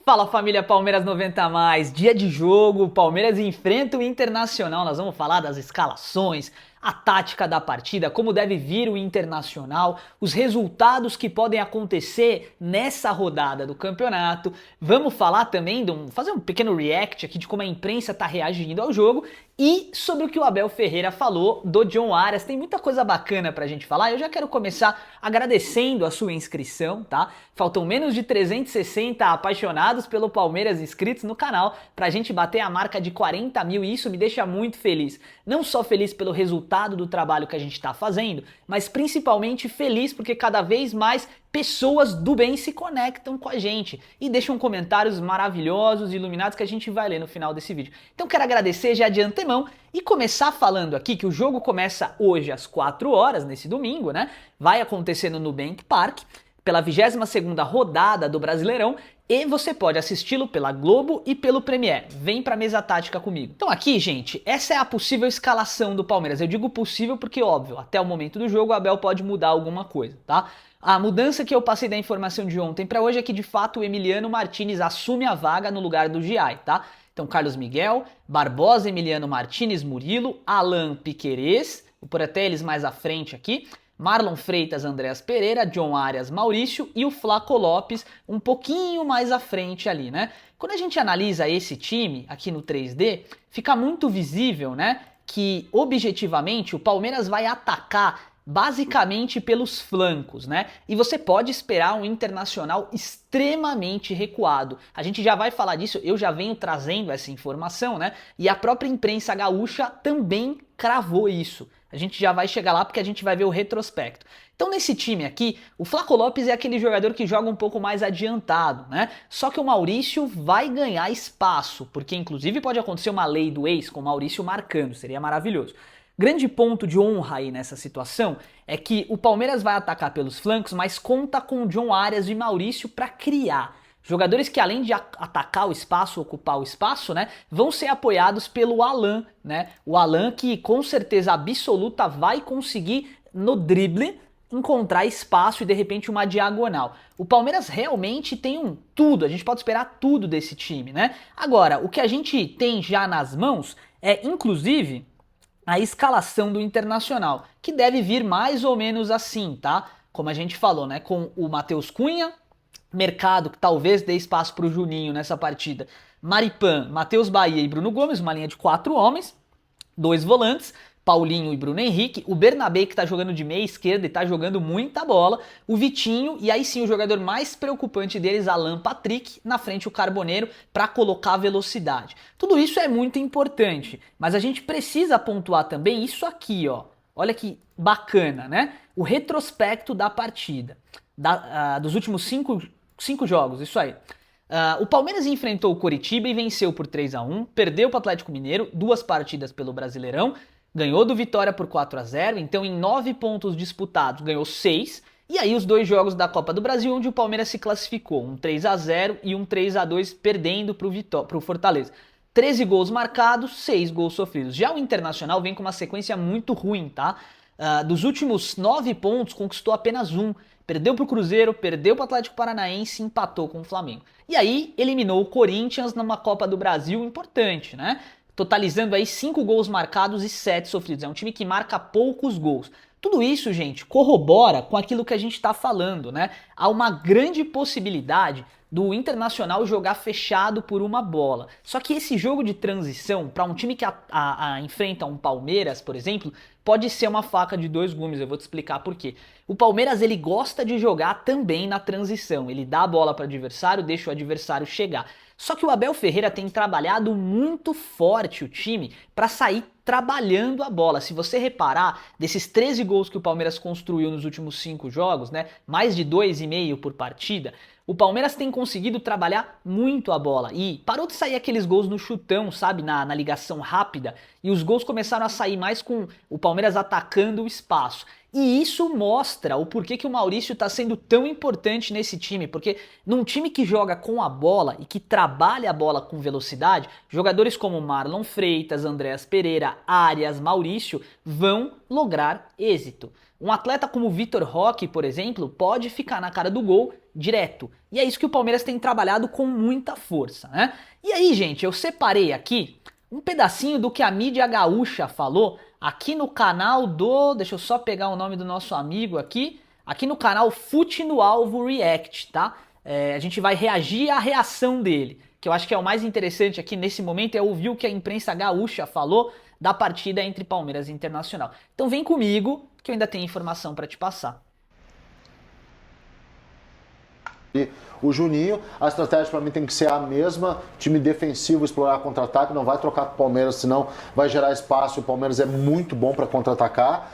Fala família Palmeiras 90 mais, dia de jogo, Palmeiras enfrenta o Internacional, nós vamos falar das escalações, a tática da partida, como deve vir o Internacional, os resultados que podem acontecer nessa rodada do campeonato, vamos falar também, fazer um pequeno react aqui de como a imprensa está reagindo ao jogo e sobre o que o Abel Ferreira falou do John Arias. Tem muita coisa bacana pra gente falar. Eu já quero começar agradecendo a sua inscrição, tá? Faltam menos de 360 apaixonados pelo Palmeiras inscritos no canal pra gente bater a marca de 40 mil e isso me deixa muito feliz. Não só feliz pelo resultado do trabalho que a gente tá fazendo, mas principalmente feliz porque cada vez mais pessoas do bem se conectam com a gente e deixam comentários maravilhosos e iluminados que a gente vai ler no final desse vídeo. Então quero agradecer já de antemão e começar falando aqui que o jogo começa hoje às 4 horas, nesse domingo, né? Vai acontecer no Nubank Park, pela 22ª rodada do Brasileirão, e você pode assisti-lo pela Globo e pelo Premiere. Vem pra mesa tática comigo. Então aqui, gente, essa é a possível escalação do Palmeiras. Eu digo possível porque, óbvio, até o momento do jogo o Abel pode mudar alguma coisa, tá? A mudança que eu passei da informação de ontem para hoje é que, de fato, o Emiliano Martinez assume a vaga no lugar do Giai, tá? Então, Carlos Miguel, Barbosa, Emiliano Martinez, Murilo, Alan Piquerez, vou pôr até eles mais à frente aqui, Marlon Freitas, Andreas Pereira, John Arias, Maurício e o Flaco Lopes um pouquinho mais à frente ali, né? Quando a gente analisa esse time aqui no 3D, fica muito visível, né, que objetivamente o Palmeiras vai atacar basicamente pelos flancos, né? E você pode esperar um Internacional extremamente recuado. A gente já vai falar disso, eu já venho trazendo essa informação, né? E a própria imprensa gaúcha também cravou isso. A gente já vai chegar lá porque a gente vai ver o retrospecto. Então nesse time aqui, o Flaco Lopes é aquele jogador que joga um pouco mais adiantado, né? Só que o Maurício vai ganhar espaço, porque inclusive pode acontecer uma lei do ex com o Maurício marcando, seria maravilhoso. Grande ponto de honra aí nessa situação é que o Palmeiras vai atacar pelos flancos, mas conta com o John Arias e Maurício para criar. Jogadores que, além de atacar o espaço, ocupar o espaço, né, vão ser apoiados pelo Alan, né? O Alan que com certeza absoluta vai conseguir no drible encontrar espaço e de repente uma diagonal. O Palmeiras realmente tem tudo, a gente pode esperar tudo desse time, né? Agora, o que a gente tem já nas mãos é inclusive a escalação do Internacional, que deve vir mais ou menos assim, tá? Como a gente falou, né? Com o Matheus Cunha, mercado que talvez dê espaço para o Juninho nessa partida, Maripan, Matheus Bahia e Bruno Gomes, uma linha de 4 homens, 2 volantes, Paulinho e Bruno Henrique, o Bernabé que tá jogando de meia esquerda e tá jogando muita bola, o Vitinho e aí sim o jogador mais preocupante deles, Alan Patrick, na frente o Carboneiro para colocar velocidade. Tudo isso é muito importante, mas a gente precisa pontuar também isso aqui, ó. Olha que bacana, né? O retrospecto da partida, dos últimos 5 jogos, isso aí. O Palmeiras enfrentou o Coritiba e venceu por 3-1, perdeu para o Atlético Mineiro, 2 partidas pelo Brasileirão, ganhou do Vitória por 4-0, então em 9 pontos disputados ganhou 6, e aí os 2 jogos da Copa do Brasil onde o Palmeiras se classificou, um 3-0 e um 3-2 perdendo para o Fortaleza. 13 gols marcados, 6 gols sofridos. Já o Internacional vem com uma sequência muito ruim, tá? Dos últimos 9 pontos conquistou apenas 1. Perdeu para o Cruzeiro, perdeu para o Atlético Paranaense e empatou com o Flamengo. E aí eliminou o Corinthians numa Copa do Brasil importante, né? Totalizando aí 5 gols marcados e 7 sofridos. É um time que marca poucos gols. Tudo isso, gente, corrobora com aquilo que a gente está falando, né? Há uma grande possibilidade do Internacional jogar fechado por uma bola. Só que esse jogo de transição, para um time que enfrenta um Palmeiras, por exemplo, pode ser uma faca de 2 gumes, eu vou te explicar por quê. O Palmeiras, ele gosta de jogar também na transição, ele dá a bola para o adversário, deixa o adversário chegar. Só que o Abel Ferreira tem trabalhado muito forte o time para sair trabalhando a bola. Se você reparar, desses 13 gols que o Palmeiras construiu nos últimos 5 jogos, né, mais de 2,5 por partida, o Palmeiras tem conseguido trabalhar muito a bola e parou de sair aqueles gols no chutão, sabe, na ligação rápida, e os gols começaram a sair mais com o Palmeiras atacando o espaço. E isso mostra o porquê que o Maurício está sendo tão importante nesse time, porque num time que joga com a bola e que trabalha a bola com velocidade, jogadores como Marlon Freitas, Andreas Pereira, Arias, Maurício vão lograr êxito. Um atleta como o Vitor Roque, por exemplo, pode ficar na cara do gol direto. E é isso que o Palmeiras tem trabalhado com muita força, né? E aí, gente, eu separei aqui um pedacinho do que a mídia gaúcha falou aqui no canal do... Deixa eu só pegar o nome do nosso amigo aqui. Aqui no canal Fute no Alvo React, tá? A gente vai reagir à reação dele. Que eu acho que é o mais interessante aqui nesse momento é ouvir o que a imprensa gaúcha falou da partida entre Palmeiras e Internacional. Então vem comigo que eu ainda tenho informação para te passar. O Juninho, a estratégia para mim tem que ser a mesma, time defensivo, explorar contra-ataque, não vai trocar com o Palmeiras, senão vai gerar espaço, o Palmeiras é muito bom para contra-atacar.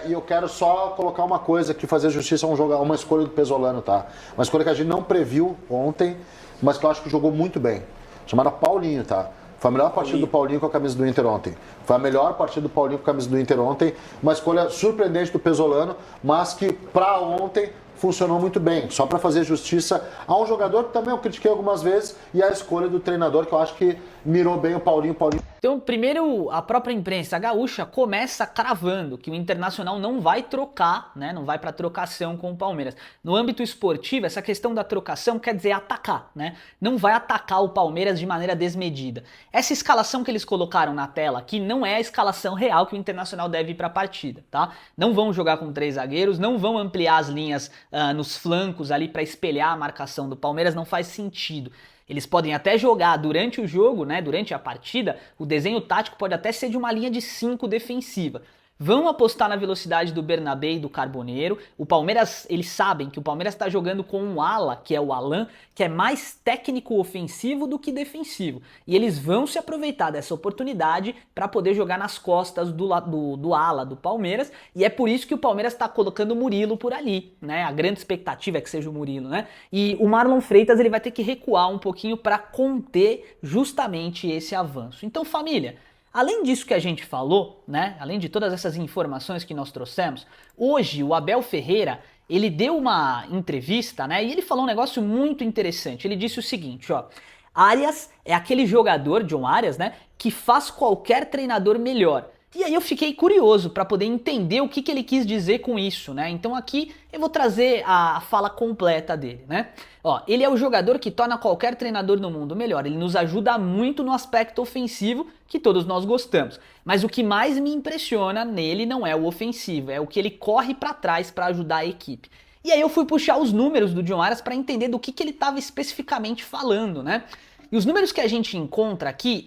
E eu quero só colocar uma coisa aqui, fazer justiça a uma escolha do Pesolano, tá? Uma escolha que a gente não previu ontem, mas que eu acho que jogou muito bem, chamada Paulinho, tá? Foi a melhor partida do Paulinho com a camisa do Inter ontem. Foi a melhor partida do Paulinho com a camisa do Inter ontem, uma escolha surpreendente do Pesolano, mas que para ontem funcionou muito bem, só para fazer justiça a um jogador que também eu critiquei algumas vezes e a escolha do treinador que eu acho que mirou bem o Paulinho. Então, primeiro, a própria imprensa gaúcha começa cravando que o Internacional não vai trocar, né? Não vai para trocação com o Palmeiras. No âmbito esportivo, essa questão da trocação quer dizer atacar, né? Não vai atacar o Palmeiras de maneira desmedida. Essa escalação que eles colocaram na tela aqui não é a escalação real que o Internacional deve ir para a partida, tá? Não vão jogar com 3 zagueiros, não vão ampliar as linhas nos flancos ali para espelhar a marcação do Palmeiras, não faz sentido. Eles podem até jogar durante o jogo, né, durante a partida, o desenho tático pode até ser de uma linha de 5 defensiva. Vão apostar na velocidade do Bernabé e do Carboneiro. O Palmeiras, eles sabem que o Palmeiras está jogando com um ala, que é o Alan, que é mais técnico ofensivo do que defensivo. E eles vão se aproveitar dessa oportunidade para poder jogar nas costas do ala do Palmeiras. E é por isso que o Palmeiras está colocando o Murilo por ali, né? A grande expectativa é que seja o Murilo, né? E o Marlon Freitas ele vai ter que recuar um pouquinho para conter justamente esse avanço. Então, família, além disso que a gente falou, né, além de todas essas informações que nós trouxemos, hoje o Abel Ferreira, ele deu uma entrevista, né, e ele falou um negócio muito interessante. Ele disse o seguinte, ó: Arias é aquele jogador, John Arias, né, que faz qualquer treinador melhor. E aí eu fiquei curioso para poder entender o que ele quis dizer com isso, né? Então aqui eu vou trazer a fala completa dele, né? Ó, ele é o jogador que torna qualquer treinador no mundo melhor. Ele nos ajuda muito no aspecto ofensivo, que todos nós gostamos. Mas o que mais me impressiona nele não é o ofensivo, é o que ele corre para trás para ajudar a equipe. E aí eu fui puxar os números do John Arias para entender do que ele estava especificamente falando, né? E os números que a gente encontra aqui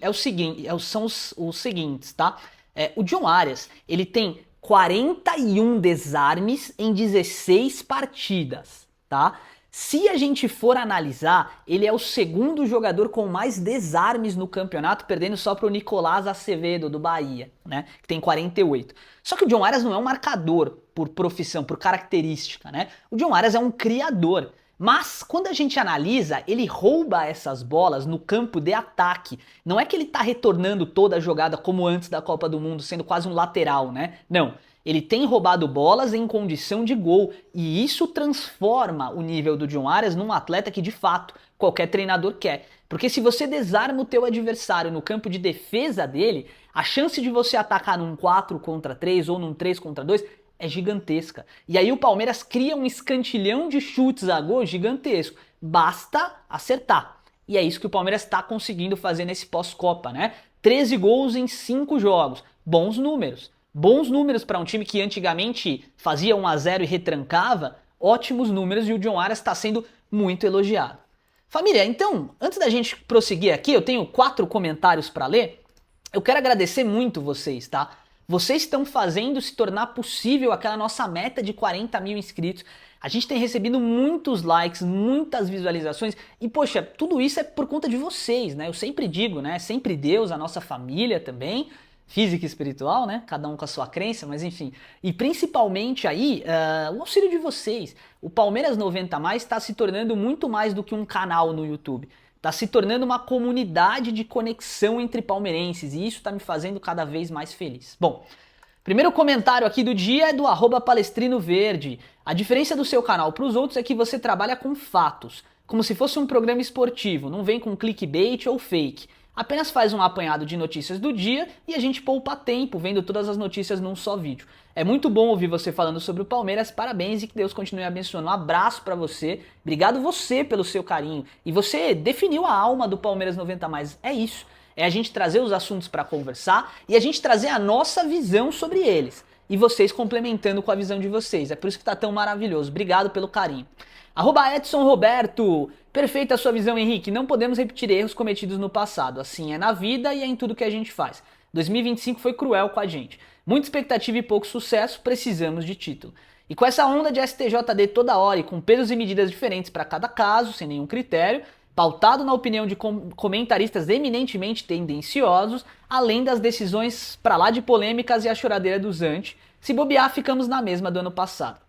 são os seguintes, tá? O John Arias, ele tem 41 desarmes em 16 partidas, tá? Se a gente for analisar, ele é o segundo jogador com mais desarmes no campeonato, perdendo só para o Nicolás Acevedo, do Bahia, né? Que tem 48. Só que o John Arias não é um marcador por profissão, por característica, né? O John Arias é um criador. Mas, quando a gente analisa, ele rouba essas bolas no campo de ataque. Não é que ele tá retornando toda a jogada como antes da Copa do Mundo, sendo quase um lateral, né? Não. Ele tem roubado bolas em condição de gol. E isso transforma o nível do John Arias num atleta que, de fato, qualquer treinador quer. Porque se você desarma o teu adversário no campo de defesa dele, a chance de você atacar num 4 contra 3 ou num 3 contra 2... é gigantesca. E aí o Palmeiras cria um escantilhão de chutes a gol gigantesco. Basta acertar. E é isso que o Palmeiras está conseguindo fazer nesse pós-Copa, né? 13 gols em 5 jogos. Bons números. Bons números para um time que antigamente fazia 1-0 e retrancava. Ótimos números e o John Arias está sendo muito elogiado. Família, então, antes da gente prosseguir aqui, eu tenho 4 comentários para ler. Eu quero agradecer muito vocês, tá? Vocês estão fazendo se tornar possível aquela nossa meta de 40 mil inscritos. A gente tem recebido muitos likes, muitas visualizações e, poxa, tudo isso é por conta de vocês, né? Eu sempre digo, né? Sempre Deus, a nossa família também, física e espiritual, né? Cada um com a sua crença, mas enfim. E principalmente aí, o auxílio de vocês. O Palmeiras 90+ está se tornando muito mais do que um canal no YouTube. Está se tornando uma comunidade de conexão entre palmeirenses e isso está me fazendo cada vez mais feliz. Bom, primeiro comentário aqui do dia é do @palestrinoverde. A diferença do seu canal para os outros é que você trabalha com fatos, como se fosse um programa esportivo, não vem com clickbait ou fake. apenas faz um apanhado de notícias do dia e a gente poupa tempo vendo todas as notícias num só vídeo. É muito bom ouvir você falando sobre o Palmeiras, parabéns e que Deus continue abençoando. Um abraço pra você, obrigado você pelo seu carinho. E você definiu a alma do Palmeiras 90+, é isso. É a gente trazer os assuntos pra conversar e a gente trazer a nossa visão sobre eles. E vocês complementando com a visão de vocês. É por isso que tá tão maravilhoso. Obrigado pelo carinho. @Edson Roberto. Perfeita a sua visão, Henrique. Não podemos repetir erros cometidos no passado. Assim é na vida e é em tudo que a gente faz. 2025 foi cruel com a gente. Muita expectativa e pouco sucesso, precisamos de título. E com essa onda de STJD toda hora e com pesos e medidas diferentes para cada caso, sem nenhum critério, pautado na opinião de comentaristas eminentemente tendenciosos, além das decisões pra lá de polêmicas e a choradeira do Zante, se bobear ficamos na mesma do ano passado.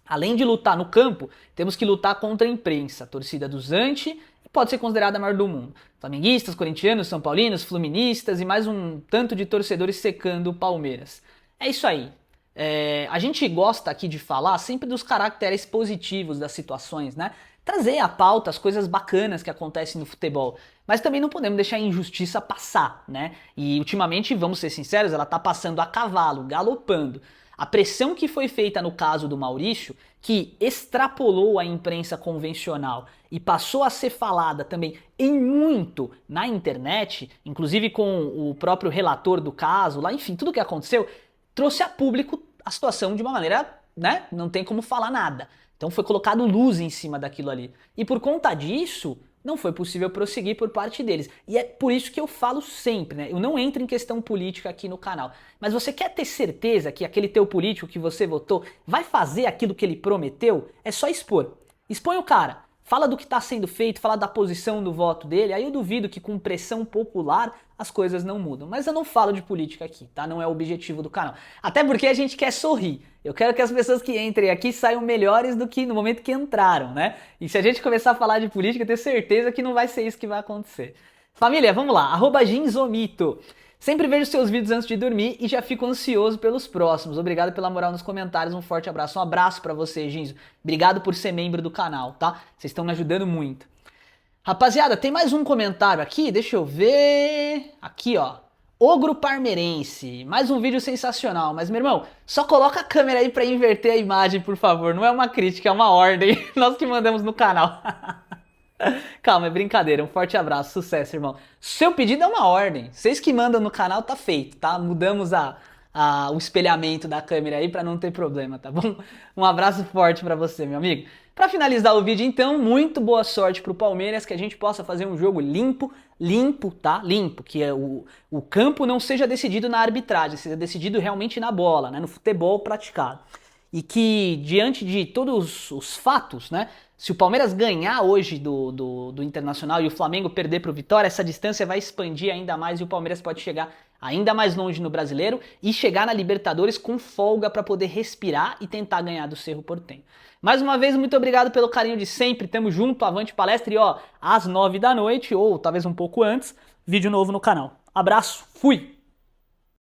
Além de lutar no campo, temos que lutar contra a imprensa, a torcida do Zante, que pode ser considerada a maior do mundo. Flamenguistas, corintianos, são paulinos, fluministas e mais um tanto de torcedores secando o Palmeiras. É isso aí. A gente gosta aqui de falar sempre dos caracteres positivos das situações, né? Trazer à pauta as coisas bacanas que acontecem no futebol. Mas também não podemos deixar a injustiça passar, né? E ultimamente, vamos ser sinceros, ela tá passando a cavalo, galopando. A pressão que foi feita no caso do Maurício, que extrapolou a imprensa convencional e passou a ser falada também em muito na internet, inclusive com o próprio relator do caso, lá, enfim, tudo o que aconteceu, trouxe a público a situação de uma maneira, né, não tem como falar nada. Então foi colocado luz em cima daquilo ali. E por conta disso, não foi possível prosseguir por parte deles. E é por isso que eu falo sempre, né? Eu não entro em questão política aqui no canal. Mas você quer ter certeza que aquele teu político que você votou vai fazer aquilo que ele prometeu? É só expor. Expõe o cara. Fala do que está sendo feito, fala da posição do voto dele. Aí eu duvido que com pressão popular as coisas não mudam. Mas eu não falo de política aqui, tá? Não é o objetivo do canal. Até porque a gente quer sorrir. Eu quero que as pessoas que entrem aqui saiam melhores do que no momento que entraram, né? E se a gente começar a falar de política, eu tenho certeza que não vai ser isso que vai acontecer. Família, vamos lá. @Ginzomito. Sempre vejo seus vídeos antes de dormir e já fico ansioso pelos próximos. Obrigado pela moral nos comentários, um forte abraço. Um abraço pra você, Ginzo. Obrigado por ser membro do canal, tá? Vocês estão me ajudando muito. Rapaziada, tem mais um comentário aqui, deixa eu ver. Aqui, ó. Ogro Parmeirense. Mais um vídeo sensacional. Mas, meu irmão, só coloca a câmera aí pra inverter a imagem, por favor. Não é uma crítica, é uma ordem. Nós que mandamos no canal. Calma, é brincadeira. Um forte abraço, sucesso, irmão. Seu pedido é uma ordem. Vocês que mandam no canal, tá feito, tá? Mudamos o espelhamento da câmera aí pra não ter problema, tá bom? Um abraço forte pra você, meu amigo. Pra finalizar o vídeo, então, muito boa sorte pro Palmeiras, que a gente possa fazer um jogo limpo, tá? Limpo, que é o campo não seja decidido na arbitragem, seja decidido realmente na bola, né? No futebol praticado. E que, diante de todos os fatos, né? Se o Palmeiras ganhar hoje do Internacional e o Flamengo perder para o Vitória, essa distância vai expandir ainda mais e o Palmeiras pode chegar ainda mais longe no Brasileiro e chegar na Libertadores com folga para poder respirar e tentar ganhar do Cerro Porteño. Mais uma vez, muito obrigado pelo carinho de sempre, tamo junto, avante palestra e ó, às 9 da noite ou talvez um pouco antes, vídeo novo no canal. Abraço, fui!